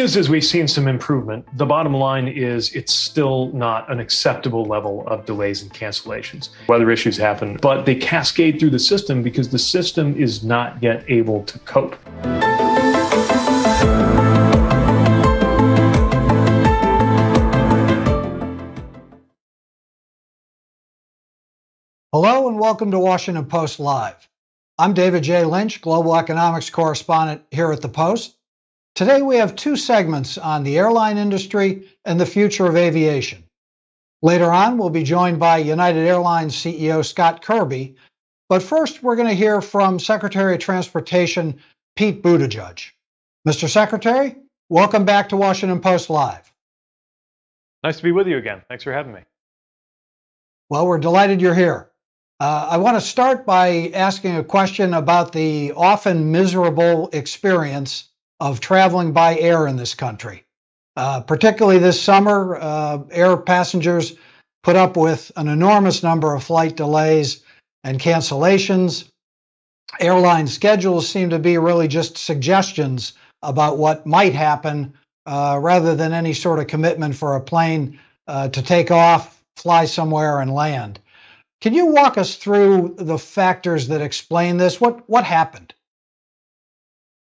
news is we've seen some improvement. The bottom line is it's still not an acceptable level of delays and cancellations. Weather issues happen, but they cascade through the system because the system is not yet able to cope. Hello and welcome to Washington Post Live. I'm David J. Lynch, Global Economics Correspondent here at the Post. Today we have two segments on the airline industry and the future of aviation. Later on, we'll be joined by United Airlines CEO Scott Kirby. But first, we're going to hear from Secretary of Transportation Pete Buttigieg. Mr. Secretary, welcome back to Washington Post Live. Nice to be with you again. Thanks for having me. Well, we're delighted you're here. I want to start by asking a question about the often miserable experience of traveling by air in this country. Particularly this summer, air passengers put up with an enormous number of flight delays and cancellations. Airline schedules seem to be really just suggestions about what might happen rather than any sort of commitment for a plane to take off, fly somewhere, and land. Can you walk us through the factors that explain this? What happened?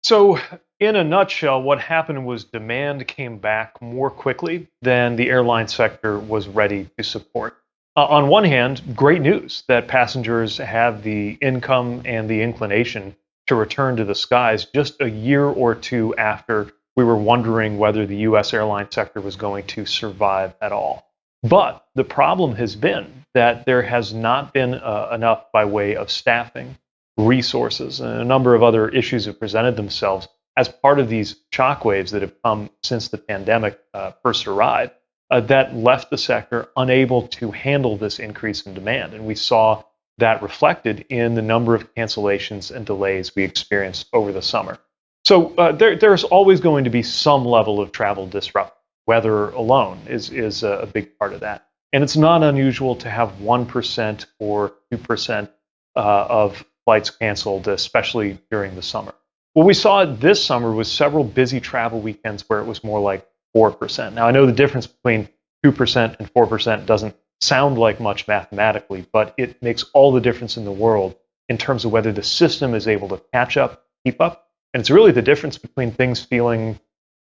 So, in a nutshell, what happened was demand came back more quickly than the airline sector was ready to support. On one hand, great news that passengers have the income and the inclination to return to the skies just a year or two after we were wondering whether the U.S. airline sector was going to survive at all. But the problem has been that there has not been enough by way of staffing, resources, and a number of other issues have presented themselves as part of these shockwaves that have come since the pandemic first arrived that left the sector unable to handle this increase in demand. And we saw that reflected in the number of cancellations and delays we experienced over the summer. So there's always going to be some level of travel disruption. Weather alone is a big part of that. And it's not unusual to have 1% or 2% of flights canceled, especially during the summer. What we saw this summer was several busy travel weekends where it was more like 4%. Now, I know the difference between 2% and 4% doesn't sound like much mathematically, but it makes all the difference in the world in terms of whether the system is able to catch up, keep up. And it's really the difference between things feeling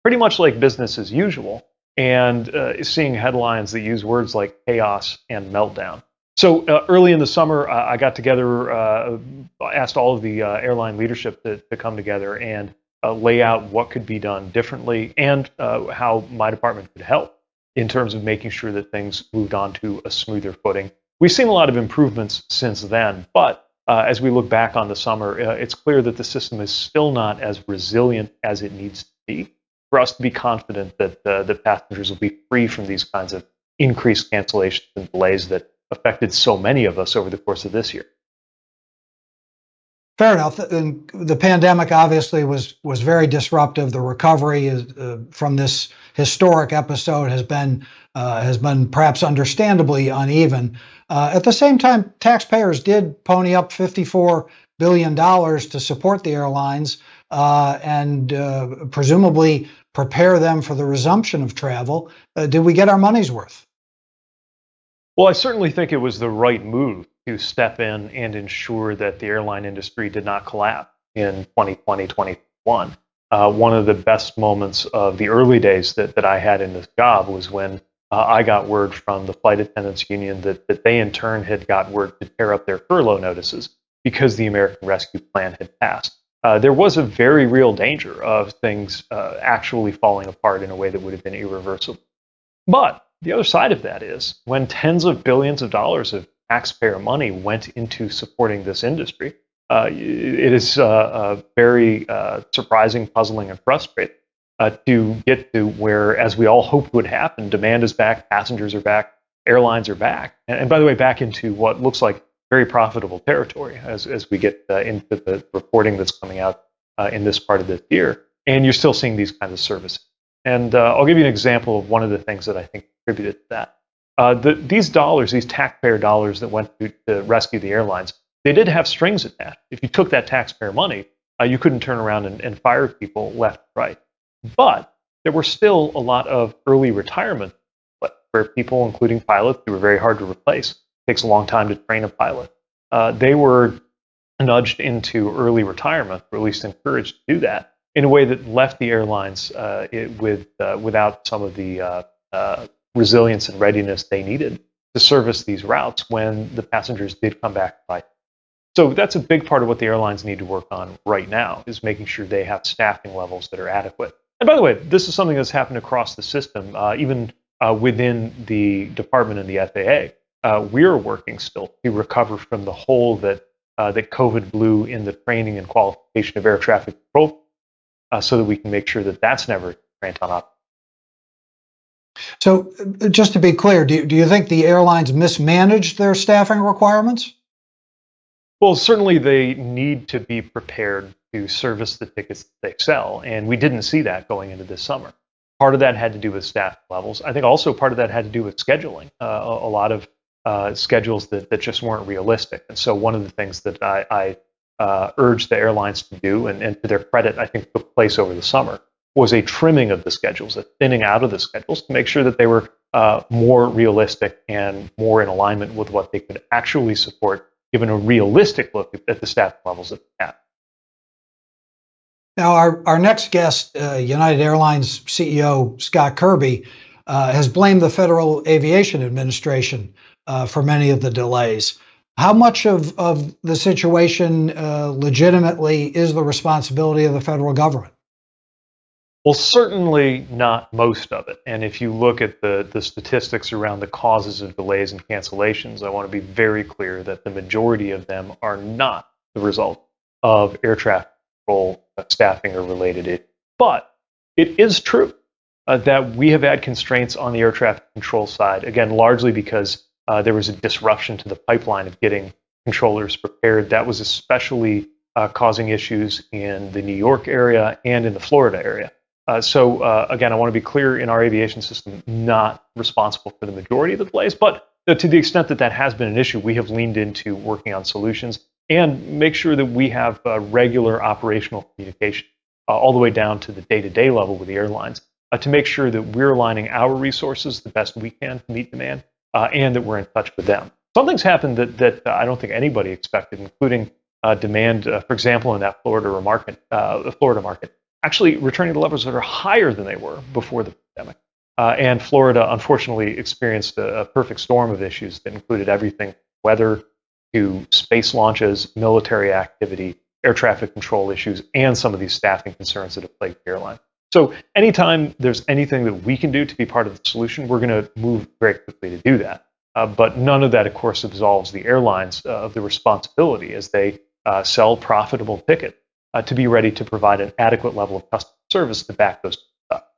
pretty much like business as usual and seeing headlines that use words like chaos and meltdown. So early in the summer, I got together, asked all of the airline leadership to come together and lay out what could be done differently and how my department could help in terms of making sure that things moved on to a smoother footing. We've seen a lot of improvements since then, but as we look back on the summer, it's clear that the system is still not as resilient as it needs to be for us to be confident that the passengers will be free from these kinds of increased cancellations and delays that affected so many of us over the course of this year. Fair enough. The pandemic obviously was very disruptive. The recovery from this historic episode has been perhaps understandably uneven. At the same time, taxpayers did pony up $54 billion to support the airlines and presumably prepare them for the resumption of travel. Did we get our money's worth? Well, I certainly think it was the right move to step in and ensure that the airline industry did not collapse in 2020, 2021. One of the best moments of the early days that I had in this job was when I got word from the flight attendants union that they in turn had got word to tear up their furlough notices because the American Rescue Plan had passed. There was a very real danger of things actually falling apart in a way that would have been irreversible. But the other side of that is when tens of billions of dollars of taxpayer money went into supporting this industry, it is very surprising, puzzling, and frustrating to get to where, as we all hoped would happen, demand is back, passengers are back, airlines are back, and by the way, back into what looks like very profitable territory as we get into the reporting that's coming out in this part of this year. And you're still seeing these kinds of services. And I'll give you an example of one of the things that I think contributed to that. These dollars, these taxpayer dollars that went to rescue the airlines, they did have strings attached. If you took that taxpayer money, you couldn't turn around and fire people left and right. But there were still a lot of early retirement where people, including pilots, who were very hard to replace. It takes a long time to train a pilot. They were nudged into early retirement, or at least encouraged to do that, in a way that left the airlines without some of the resilience and readiness they needed to service these routes when the passengers did come back by. So that's a big part of what the airlines need to work on right now, is making sure they have staffing levels that are adequate. And by the way, this is something that's happened across the system, even within the department and the FAA. We're working still to recover from the hole that COVID blew in the training and qualification of air traffic control, so that we can make sure that that's never ramped on. So, just to be clear, do you think the airlines mismanaged their staffing requirements? Well, certainly they need to be prepared to service the tickets they sell, and we didn't see that going into this summer. Part of that had to do with staff levels. I think also part of that had to do with scheduling. A lot of schedules that just weren't realistic. And so one of the things that I urged the airlines to do, and to their credit, I think took place over the summer, was a trimming of the schedules, a thinning out of the schedules to make sure that they were more realistic and more in alignment with what they could actually support, given a realistic look at the staff levels that they have. Now, our next guest, United Airlines CEO Scott Kirby, has blamed the Federal Aviation Administration for many of the delays. How much of the situation legitimately is the responsibility of the federal government? Well, certainly not most of it. And if you look at the statistics around the causes of delays and cancellations, I want to be very clear that the majority of them are not the result of air traffic control staffing or related issues. But it is true that we have had constraints on the air traffic control side, again, largely because there was a disruption to the pipeline of getting controllers prepared. That was especially causing issues in the New York area and in the Florida area. So again, I want to be clear, in our aviation system, not responsible for the majority of the delays, but to the extent that that has been an issue, we have leaned into working on solutions and make sure that we have regular operational communication all the way down to the day-to-day level with the airlines to make sure that we're aligning our resources the best we can to meet demand and that we're in touch with them. Something's happened that I don't think anybody expected, including demand, for example, in that Florida market, actually returning to levels that are higher than they were before the pandemic. And Florida, unfortunately, experienced a perfect storm of issues that included everything from weather to space launches, military activity, air traffic control issues, and some of these staffing concerns that have plagued the airline. So anytime there's anything that we can do to be part of the solution, we're going to move very quickly to do that. But none of that, of course, absolves the airlines of the responsibility as they sell profitable tickets to be ready to provide an adequate level of customer service to back those up.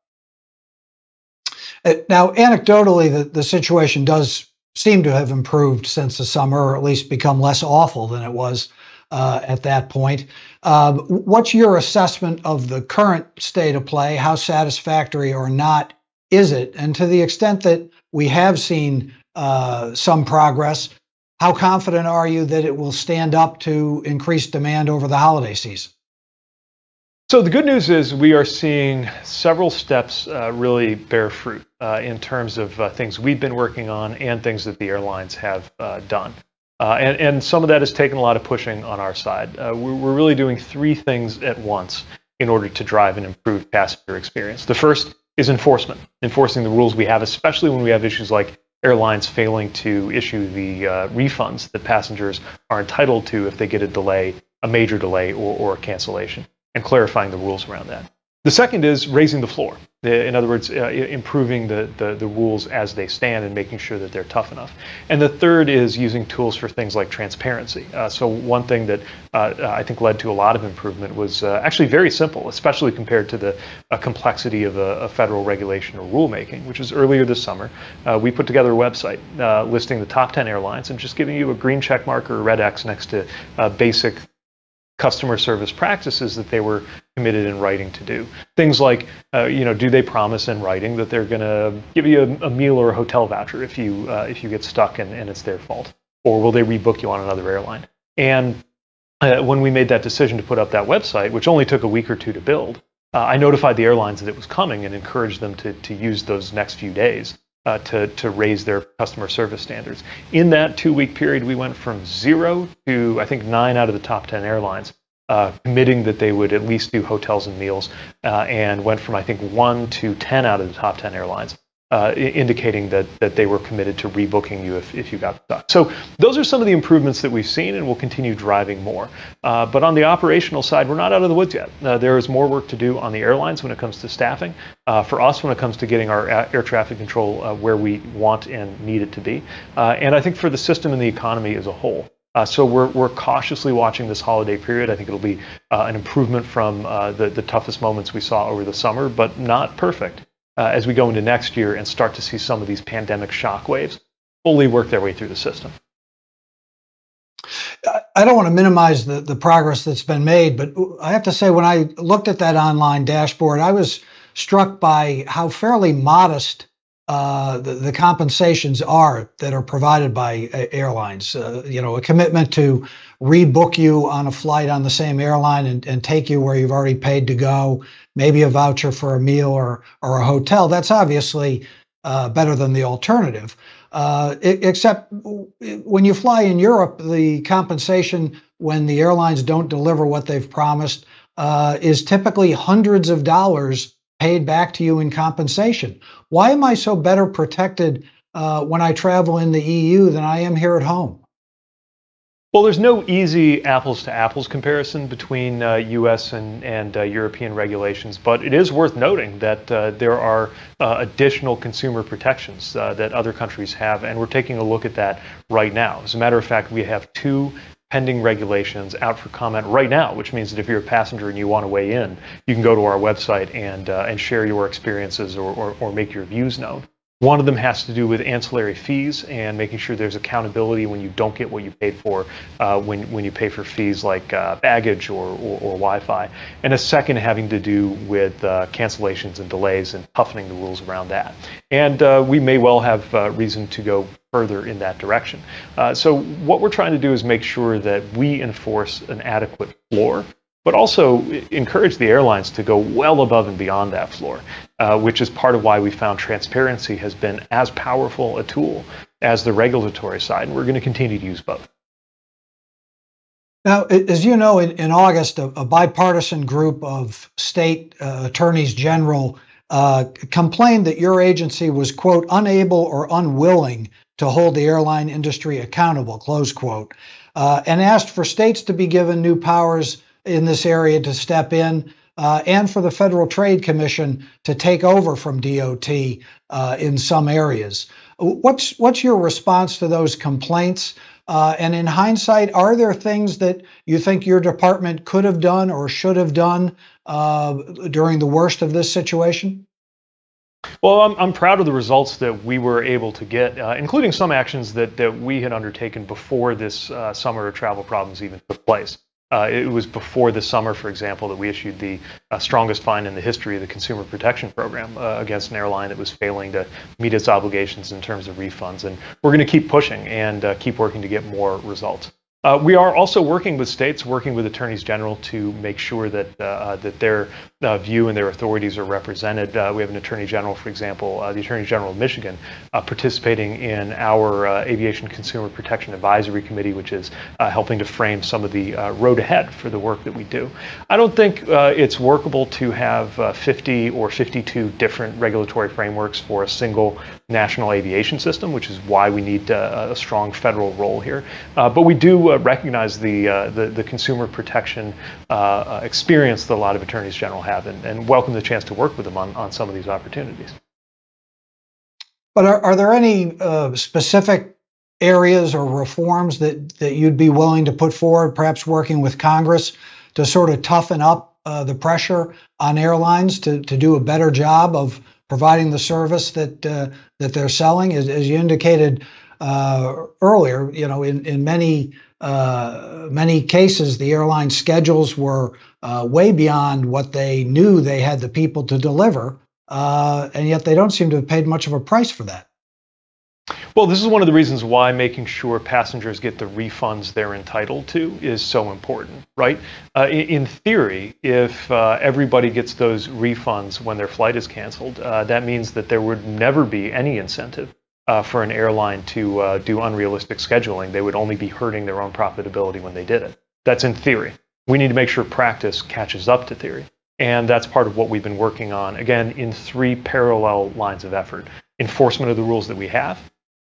Now, anecdotally, the situation does seem to have improved since the summer, or at least become less awful than it was at that point. What's your assessment of the current state of play? How satisfactory or not is it? And to the extent that we have seen some progress, how confident are you that it will stand up to increased demand over the holiday season? So the good news is we are seeing several steps really bear fruit in terms of things we've been working on and things that the airlines have done. And some of that has taken a lot of pushing on our side. We're really doing three things at once in order to drive an improved passenger experience. The first is enforcing the rules we have, especially when we have issues like airlines failing to issue the refunds that passengers are entitled to if they get a delay, a major delay, or a cancellation, and clarifying the rules around that. The second is raising the floor. In other words, improving the rules as they stand and making sure that they're tough enough. And the third is using tools for things like transparency. So one thing that I think led to a lot of improvement was actually very simple, especially compared to the complexity of a federal regulation or rulemaking, which is earlier this summer. We put together a website listing the top 10 airlines and just giving you a green check mark or a red X next to basic customer service practices that they were committed in writing to do. Things like, do they promise in writing that they're going to give you a meal or a hotel voucher if you get stuck and it's their fault? Or will they rebook you on another airline? And when we made that decision to put up that website, which only took a week or two to build, I notified the airlines that it was coming and encouraged them to use those next few days to raise their customer service standards. In that 2-week period, we went from 0 to, I think, 9 out of the top 10 airlines committing that they would at least do hotels and meals, and went from, I think, 1 to 10 out of the top 10 airlines indicating that they were committed to rebooking you if you got stuck. So those are some of the improvements that we've seen, and we'll continue driving more. But on the operational side, we're not out of the woods yet. There is more work to do on the airlines when it comes to staffing. For us, when it comes to getting our air traffic control where we want and need it to be. And I think for the system and the economy as a whole. So we're cautiously watching this holiday period. I think it'll be an improvement from the toughest moments we saw over the summer, but not perfect. As we go into next year and start to see some of these pandemic shock waves fully work their way through the system. I don't want to minimize the progress that's been made, but I have to say, when I looked at that online dashboard, I was struck by how fairly modest the compensations are that are provided by airlines. A commitment to rebook you on a flight on the same airline and take you where you've already paid to go, maybe a voucher for a meal or a hotel. That's obviously better than the alternative. Except when you fly in Europe, the compensation when the airlines don't deliver what they've promised is typically hundreds of dollars paid back to you in compensation. Why am I so better protected when I travel in the EU than I am here at home? Well, there's no easy apples to apples comparison between U.S. and European regulations, but it is worth noting that there are additional consumer protections that other countries have, and we're taking a look at that right now. As a matter of fact, we have 2 pending regulations out for comment right now, which means that if you're a passenger and you want to weigh in, you can go to our website and share your experiences or make your views known. One of them has to do with ancillary fees and making sure there's accountability when you don't get what you paid for when you pay for fees like baggage or Wi-Fi. And a second having to do with cancellations and delays and toughening the rules around that. And we may well have reason to go further in that direction. So what we're trying to do is make sure that we enforce an adequate floor, but also encourage the airlines to go well above and beyond that floor, which is part of why we found transparency has been as powerful a tool as the regulatory side, and we're going to continue to use both. Now, as you know, in August, a bipartisan group of state attorneys general complained that your agency was, quote, unable or unwilling to hold the airline industry accountable, close quote, and asked for states to be given new powers in this area to step in, and for the Federal Trade Commission to take over from DOT in some areas. What's your response to those complaints? And in hindsight, are there things that you think your department could have done or should have done during the worst of this situation? Well, I'm proud of the results that we were able to get, including some actions that we had undertaken before this summer of travel problems even took place. It was before the summer, for example, that we issued the strongest fine in the history of the Consumer Protection Program against an airline that was failing to meet its obligations in terms of refunds. And we're going to keep pushing and keep working to get more results. We are also working with states, working with attorneys general to make sure that that their view and their authorities are represented. We have an attorney general, for example, the Attorney General of Michigan, participating in our Aviation Consumer Protection Advisory Committee, which is helping to frame some of the road ahead for the work that we do. I don't think it's workable to have 50 or 52 different regulatory frameworks for a single national aviation system, which is why we need a strong federal role here. But we do recognize the consumer protection experience that a lot of attorneys general have, and welcome the chance to work with them on some of these opportunities. But are there any specific areas or reforms that you'd be willing to put forward, perhaps working with Congress to sort of toughen up the pressure on airlines to do a better job of providing the service that they're selling? As you indicated earlier, in many cases, the airline schedules were way beyond what they knew they had the people to deliver, and yet they don't seem to have paid much of a price for that. Well, this is one of the reasons why making sure passengers get the refunds they're entitled to is so important, right? In theory, if everybody gets those refunds when their flight is canceled, that means that there would never be any incentive for an airline to do unrealistic scheduling. They would only be hurting their own profitability when they did it. That's in theory. We need to make sure practice catches up to theory. And that's part of what we've been working on, again, in 3 parallel lines of effort. Enforcement of the rules that we have,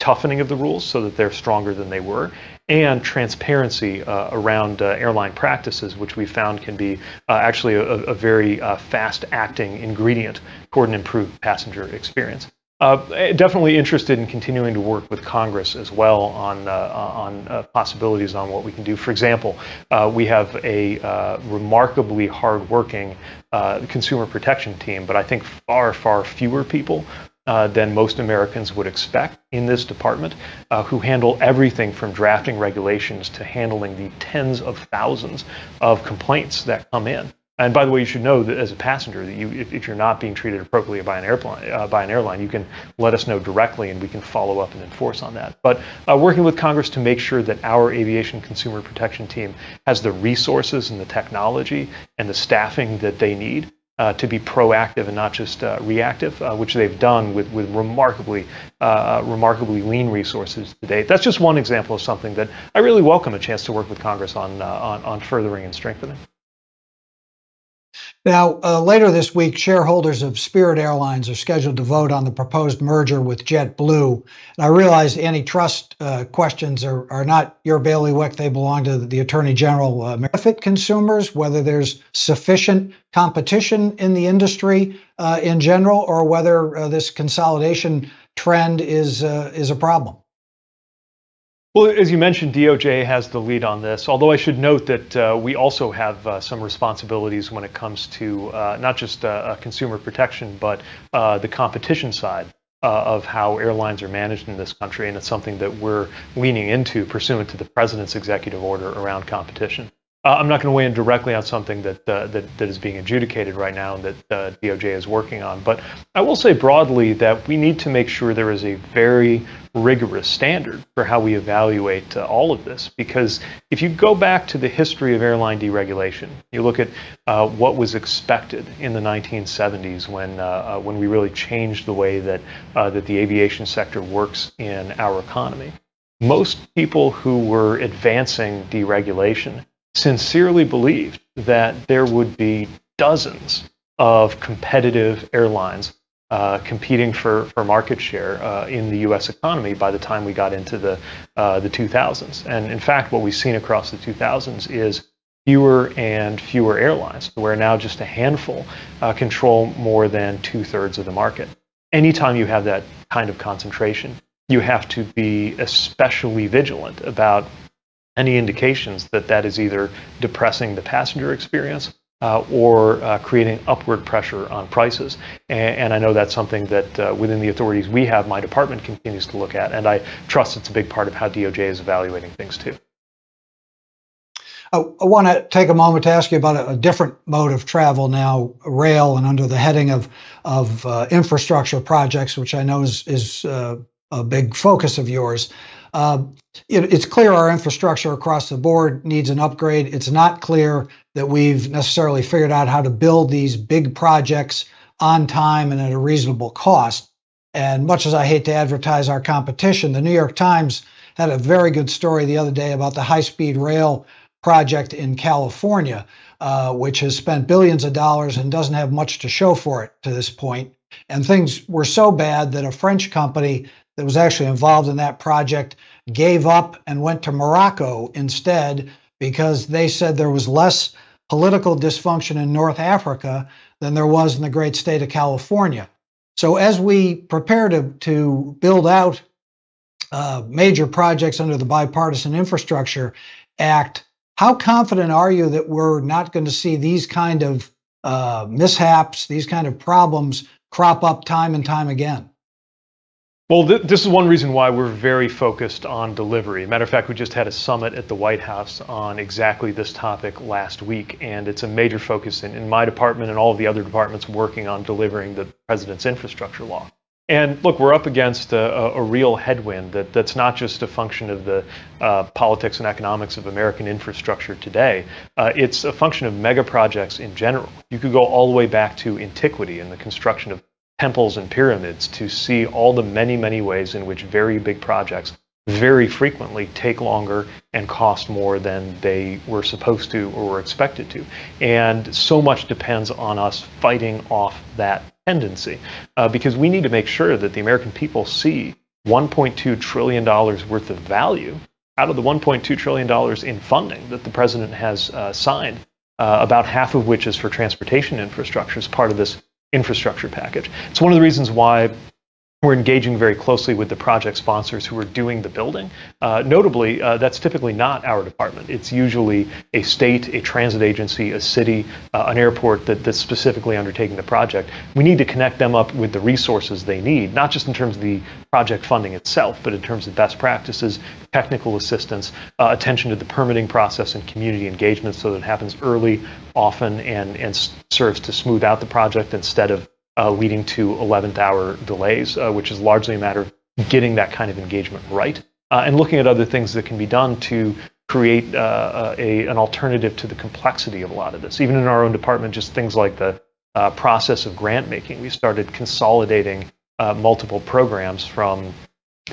toughening of the rules so that they're stronger than they were, and transparency around airline practices, which we found can be actually a very fast-acting ingredient toward an improved passenger experience. Definitely interested in continuing to work with Congress as well on possibilities on what we can do. For example, we have a remarkably hardworking consumer protection team, but I think far, far fewer people than most Americans would expect in this department, who handle everything from drafting regulations to handling the tens of thousands of complaints that come in. And by the way, you should know that as a passenger, that if you're not being treated appropriately by an airline, you can let us know directly, and we can follow up and enforce on that. But working with Congress to make sure that our aviation consumer protection team has the resources and the technology and the staffing that they need to be proactive and not just reactive, which they've done with remarkably lean resources to date. That's just one example of something that I really welcome a chance to work with Congress on furthering and strengthening. Now, later this week, shareholders of Spirit Airlines are scheduled to vote on the proposed merger with JetBlue. And I realize antitrust questions are not your bailiwick. They belong to the Attorney General. Benefit consumers, whether there's sufficient competition in the industry in general, or whether this consolidation trend is a problem. Well, as you mentioned, DOJ has the lead on this, although I should note that we also have some responsibilities when it comes to not just consumer protection, but the competition side of how airlines are managed in this country, and it's something that we're leaning into pursuant to the president's executive order around competition. I'm not going to weigh in directly on something that is being adjudicated right now and that DOJ is working on, but I will say broadly that we need to make sure there is a very rigorous standard for how we evaluate all of this. Because if you go back to the history of airline deregulation, you look at what was expected in the 1970s when we really changed the way that the aviation sector works in our economy. Most people who were advancing deregulation sincerely believed that there would be dozens of competitive airlines competing for market share in the U.S. economy by the time we got into the 2000s. And in fact, what we've seen across the 2000s is fewer and fewer airlines, where now just a handful control more than 2/3 of the market. Anytime you have that kind of concentration, you have to be especially vigilant about any indications that that is either depressing the passenger experience or creating upward pressure on prices. And I know that's something that within the authorities we have, my department continues to look at, and I trust it's a big part of how DOJ is evaluating things too. I want to take a moment to ask you about a different mode of travel now, rail, and under the heading of infrastructure projects, which I know is a big focus of yours. It's clear our infrastructure across the board needs an upgrade. It's not clear that we've necessarily figured out how to build these big projects on time and at a reasonable cost. And much as I hate to advertise our competition, the New York Times had a very good story the other day about the high-speed rail project in California, which has spent billions of dollars and doesn't have much to show for it to this point. And things were so bad that a French company that was actually involved in that project gave up and went to Morocco instead, because they said there was less political dysfunction in North Africa than there was in the great state of California. So as we prepare to build out major projects under the Bipartisan Infrastructure Act, how confident are you that we're not going to see these kind of mishaps, these kind of problems crop up time and time again? Well, this is one reason why we're very focused on delivery. Matter of fact, we just had a summit at the White House on exactly this topic last week, and it's a major focus in my department and all of the other departments working on delivering the president's infrastructure law. And look, we're up against a real headwind that's not just a function of the politics and economics of American infrastructure today. It's a function of mega projects in general. You could go all the way back to antiquity and the construction of temples and pyramids to see all the many, many ways in which very big projects very frequently take longer and cost more than they were supposed to or were expected to. And so much depends on us fighting off that tendency because we need to make sure that the American people see $1.2 trillion worth of value out of the $1.2 trillion in funding that the president has signed, about half of which is for transportation infrastructure as part of this infrastructure package. It's one of the reasons why we're engaging very closely with the project sponsors who are doing the building. Notably, that's typically not our department. It's usually a state, a transit agency, a city, an airport that's specifically undertaking the project. We need to connect them up with the resources they need, not just in terms of the project funding itself, but in terms of best practices, technical assistance, attention to the permitting process and community engagement so that it happens early, often, and serves to smooth out the project instead of leading to 11th hour delays, which is largely a matter of getting that kind of engagement right, and looking at other things that can be done to create an alternative to the complexity of a lot of this. Even in our own department, just things like the process of grant making. We started consolidating multiple programs from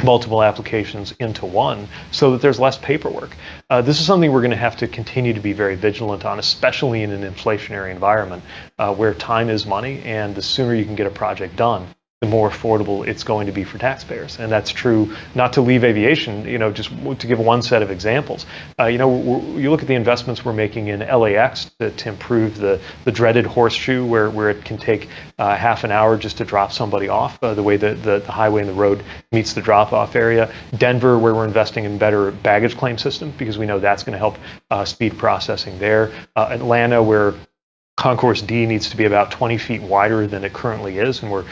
multiple applications into one so that there's less paperwork. This is something we're going to have to continue to be very vigilant on, especially in an inflationary environment where time is money, and the sooner you can get a project done, the more affordable it's going to be for taxpayers. And that's true, not to leave aviation, just to give one set of examples. You look at the investments we're making in LAX to improve the dreaded horseshoe where it can take half an hour just to drop somebody off, the way the highway and the road meets the drop-off area. Denver, where we're investing in better baggage claim system because we know that's going to help speed processing there. Atlanta, where Concourse D needs to be about 20 feet wider than it currently is, and we're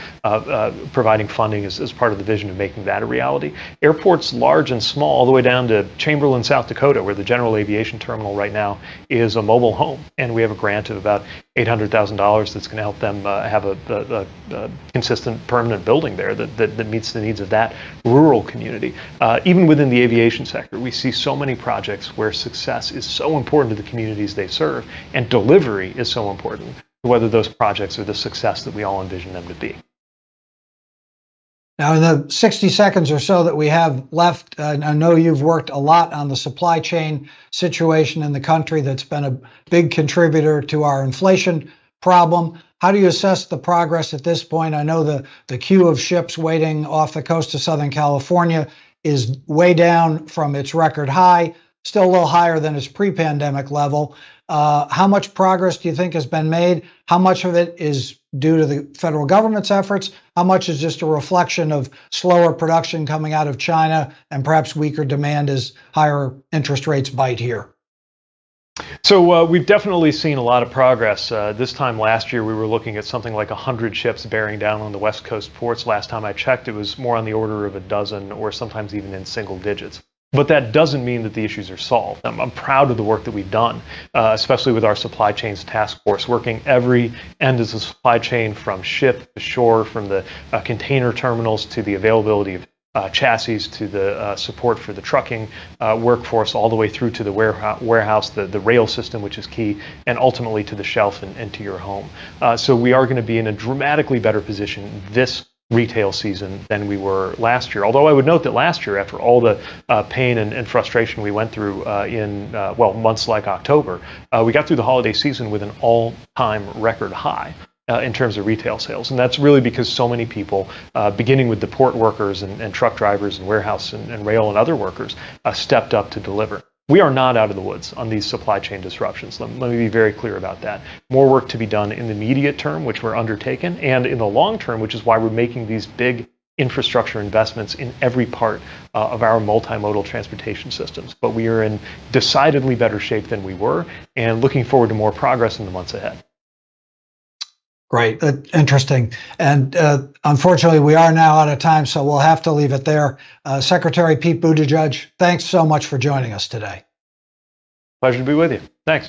providing funding as part of the vision of making that a reality. Airports large and small, all the way down to Chamberlain, South Dakota, where the general aviation terminal right now is a mobile home, and we have a grant of about $800,000 that's going to help them have a consistent, permanent building there that meets the needs of that rural community. Even within the aviation sector, we see so many projects where success is so important to the communities they serve, and delivery is so important, whether those projects are the success that we all envision them to be. Now, in the 60 seconds or so that we have left, I know you've worked a lot on the supply chain situation in the country that's been a big contributor to our inflation problem. How do you assess the progress at this point? I know the queue of ships waiting off the coast of Southern California is way down from its record high, still a little higher than its pre-pandemic level. How much progress do you think has been made? How much of it is due to the federal government's efforts? How much is just a reflection of slower production coming out of China and perhaps weaker demand as higher interest rates bite here? So we've definitely seen a lot of progress. This time last year, we were looking at something like 100 ships bearing down on the West Coast ports. Last time I checked, it was more on the order of a dozen, or sometimes even in single digits. But that doesn't mean that the issues are solved. I'm proud of the work that we've done, especially with our supply chains task force, working every end of the supply chain from ship to shore, from the container terminals to the availability of chassis to the support for the trucking workforce, all the way through to the warehouse, the rail system, which is key, and ultimately to the shelf and to your home. So we are going to be in a dramatically better position this retail season than we were last year. Although I would note that last year, after all the pain and frustration we went through in months like October, we got through the holiday season with an all-time record high in terms of retail sales. And that's really because so many people, beginning with the port workers and truck drivers and warehouse and rail and other workers, stepped up to deliver. We are not out of the woods on these supply chain disruptions. Let me be very clear about that. More work to be done in the immediate term, which we're undertaking, and in the long term, which is why we're making these big infrastructure investments in every part of our multimodal transportation systems. But we are in decidedly better shape than we were, and looking forward to more progress in the months ahead. Great. Interesting. And unfortunately, we are now out of time, so we'll have to leave it there. Secretary Pete Buttigieg, thanks so much for joining us today. Pleasure to be with you.